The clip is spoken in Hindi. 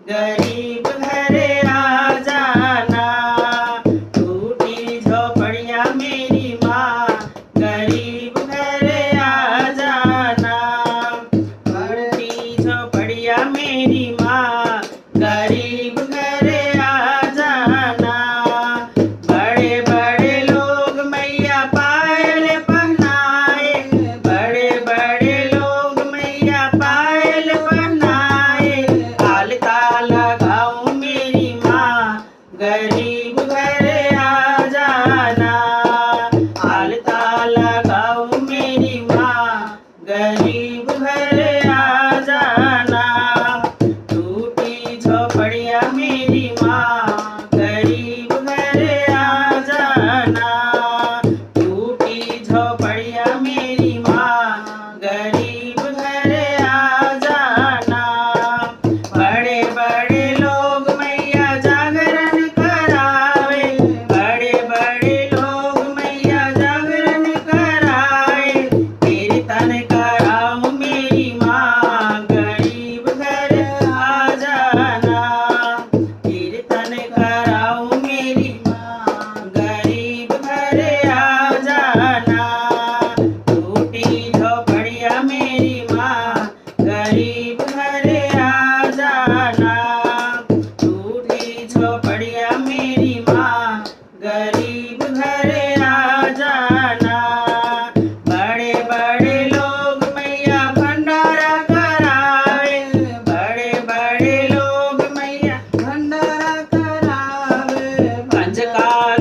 गरीब घरे आ जाना। टूटी झोपड़ियाँ मेरी माँ, गरीब घरे आ जाना। टूटी झोपड़ियाँ मेरी माँ, गरीब घरे आ जाना। बड़े बड़े लोग मैया पायल पहनाए, बड़े बड़े लोग मैया पायल पहनाए। अलता लगाऊं मेरी माँ, गरीब घरे आ जाना। अलता लगाऊं मेरी माँ, गरीब घरे आ जाना। टूटी झोपड़ियाँ मेरी माँ, गरीब घरे आ जाना। टूटी झोपड़ियाँ मेरी माँ, गरीब घरे आ जाना। बड़े बड़े लोग मैया जागरण करावे, बड़े बड़े लोग मैया जागरण कराए। कीर्तन कराऊं मेरी माँ, गरीब घरे आ जाना। कीर्तन कराऊं मेरी माँ, गरीब घरे आ जाना। टूटी झोपड़ियाँ मेरी माँ, गरीब घरे आ जाना। टूटी झोपड़ियाँ मेरी माँ, गरीब घरे आ जाना। बड़े बड़े लोग मैया भंडारा करावे, बड़े बड़े लोग मैया भंडारा करावे। कंजका